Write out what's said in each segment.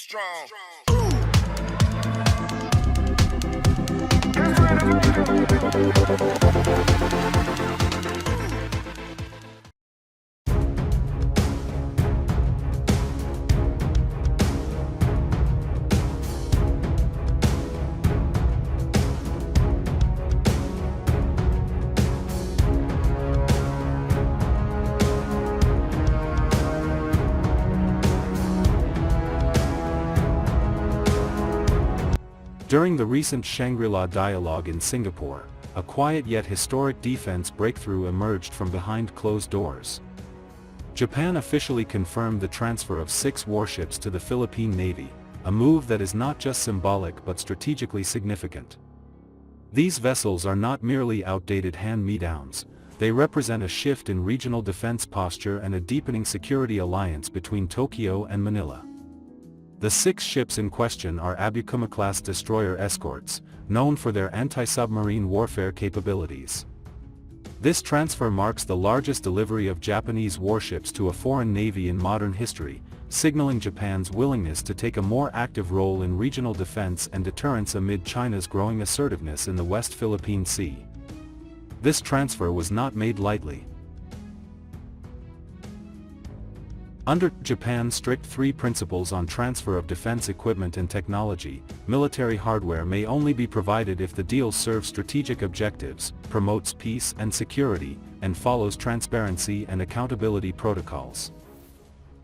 strong. During the recent Shangri-La Dialogue in Singapore, a quiet yet historic defense breakthrough emerged from behind closed doors. Japan officially confirmed the transfer of 6 warships to the Philippine Navy, a move that is not just symbolic but strategically significant. These vessels are not merely outdated hand-me-downs, they represent a shift in regional defense posture and a deepening security alliance between Tokyo and Manila. The 6 ships in question are Abukuma-class destroyer escorts, known for their anti-submarine warfare capabilities. This transfer marks the largest delivery of Japanese warships to a foreign navy in modern history, signaling Japan's willingness to take a more active role in regional defense and deterrence amid China's growing assertiveness in the West Philippine Sea. This transfer was not made lightly. Under Japan's strict 3 principles on transfer of defense equipment and technology, military hardware may only be provided if the deal serves strategic objectives, promotes peace and security, and follows transparency and accountability protocols.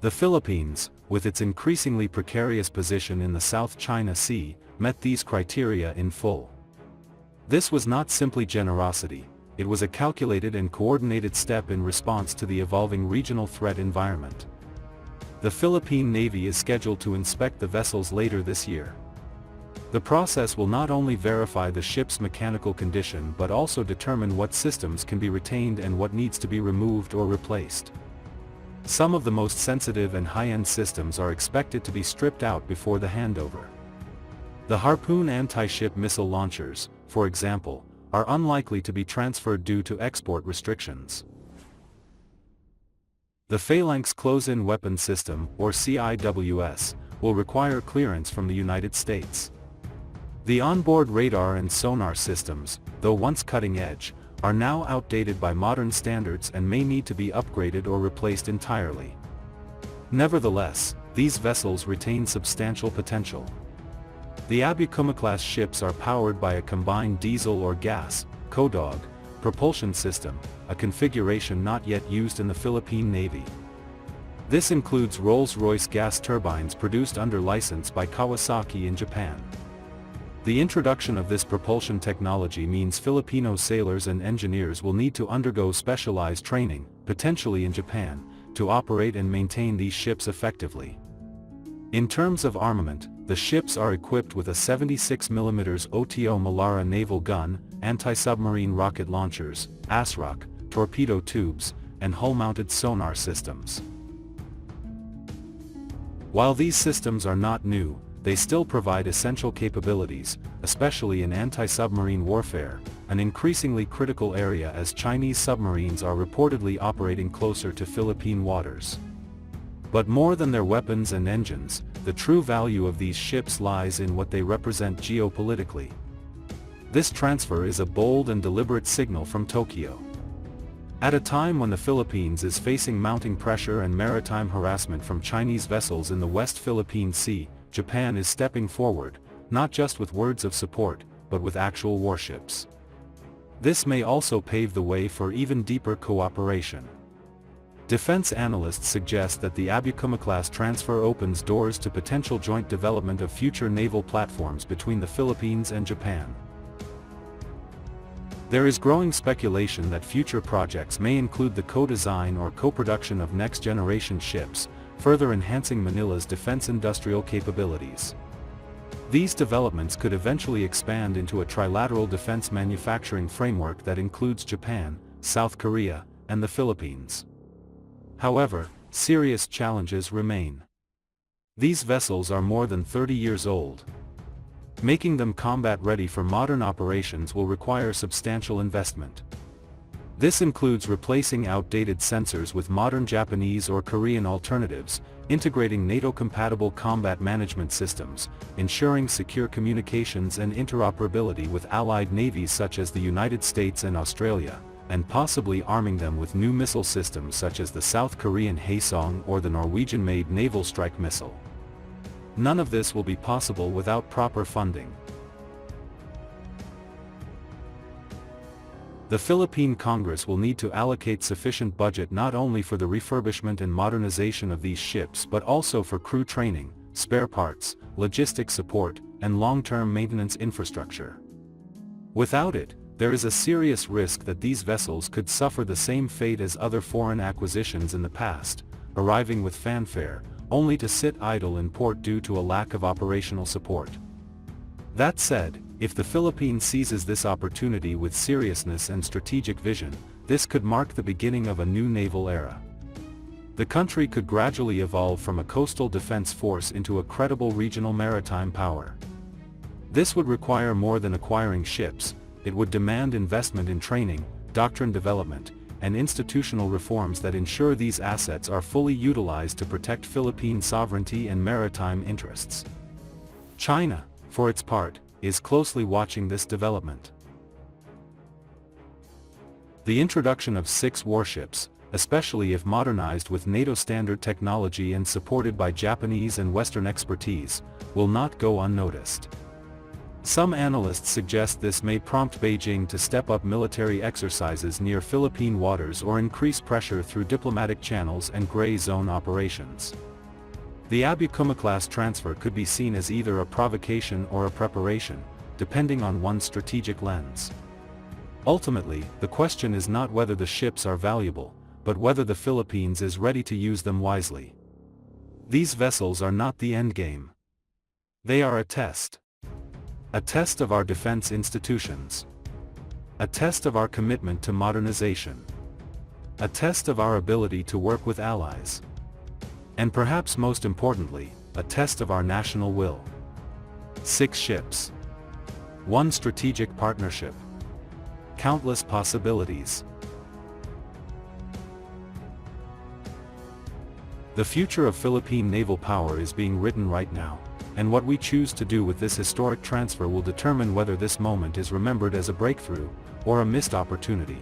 The Philippines, with its increasingly precarious position in the South China Sea, met these criteria in full. This was not simply generosity, it was a calculated and coordinated step in response to the evolving regional threat environment. The Philippine Navy is scheduled to inspect the vessels later this year. The process will not only verify the ship's mechanical condition but also determine what systems can be retained and what needs to be removed or replaced. Some of the most sensitive and high-end systems are expected to be stripped out before the handover. The Harpoon anti-ship missile launchers, for example, are unlikely to be transferred due to export restrictions. The Phalanx Close-In Weapon System, or CIWS, will require clearance from the United States. The onboard radar and sonar systems, though once cutting-edge, are now outdated by modern standards and may need to be upgraded or replaced entirely. Nevertheless, these vessels retain substantial potential. The Abukuma-class ships are powered by a combined diesel or gas, CODOG, propulsion system, a configuration not yet used in the Philippine Navy. This includes Rolls-Royce gas turbines produced under license by Kawasaki in Japan. The introduction of this propulsion technology means Filipino sailors and engineers will need to undergo specialized training, potentially in Japan, to operate and maintain these ships effectively. In terms of armament, the ships are equipped with a 76mm OTO Malara naval gun, anti-submarine rocket launchers, ASROC, torpedo tubes, and hull-mounted sonar systems. While these systems are not new, they still provide essential capabilities, especially in anti-submarine warfare, an increasingly critical area as Chinese submarines are reportedly operating closer to Philippine waters. But more than their weapons and engines, the true value of these ships lies in what they represent geopolitically. This transfer is a bold and deliberate signal from Tokyo. At a time when the Philippines is facing mounting pressure and maritime harassment from Chinese vessels in the West Philippine Sea, Japan is stepping forward, not just with words of support, but with actual warships. This may also pave the way for even deeper cooperation. Defense analysts suggest that the Abukuma-class transfer opens doors to potential joint development of future naval platforms between the Philippines and Japan. There is growing speculation that future projects may include the co-design or co-production of next-generation ships, further enhancing Manila's defense industrial capabilities. These developments could eventually expand into a trilateral defense manufacturing framework that includes Japan, South Korea, and the Philippines. However, serious challenges remain. These vessels are more than 30 years old. Making them combat-ready for modern operations will require substantial investment. This includes replacing outdated sensors with modern Japanese or Korean alternatives, integrating NATO-compatible combat management systems, ensuring secure communications and interoperability with allied navies such as the United States and Australia, and possibly arming them with new missile systems such as the South Korean Haesong or the Norwegian-made Naval Strike Missile. None of this will be possible without proper funding. The Philippine Congress will need to allocate sufficient budget not only for the refurbishment and modernization of these ships but also for crew training, spare parts, logistic support, and long-term maintenance infrastructure. Without it, there is a serious risk that these vessels could suffer the same fate as other foreign acquisitions in the past, arriving with fanfare, only to sit idle in port due to a lack of operational support. That said, if the Philippines seizes this opportunity with seriousness and strategic vision, this could mark the beginning of a new naval era. The country could gradually evolve from a coastal defense force into a credible regional maritime power. This would require more than acquiring ships. It would demand investment in training, doctrine development, and institutional reforms that ensure these assets are fully utilized to protect Philippine sovereignty and maritime interests. China, for its part, is closely watching this development. The introduction of 6 warships, especially if modernized with NATO standard technology and supported by Japanese and Western expertise, will not go unnoticed. Some analysts suggest this may prompt Beijing to step up military exercises near Philippine waters or increase pressure through diplomatic channels and gray zone operations. The Rizal-class transfer could be seen as either a provocation or a preparation, depending on one's strategic lens. Ultimately, the question is not whether the ships are valuable, but whether the Philippines is ready to use them wisely. These vessels are not the endgame. They are a test. A test of our defense institutions. A test of our commitment to modernization. A test of our ability to work with allies. And perhaps most importantly, a test of our national will. 6 ships. 1 strategic partnership. Countless possibilities. The future of Philippine naval power is being written right now, and what we choose to do with this historic transfer will determine whether this moment is remembered as a breakthrough, or a missed opportunity.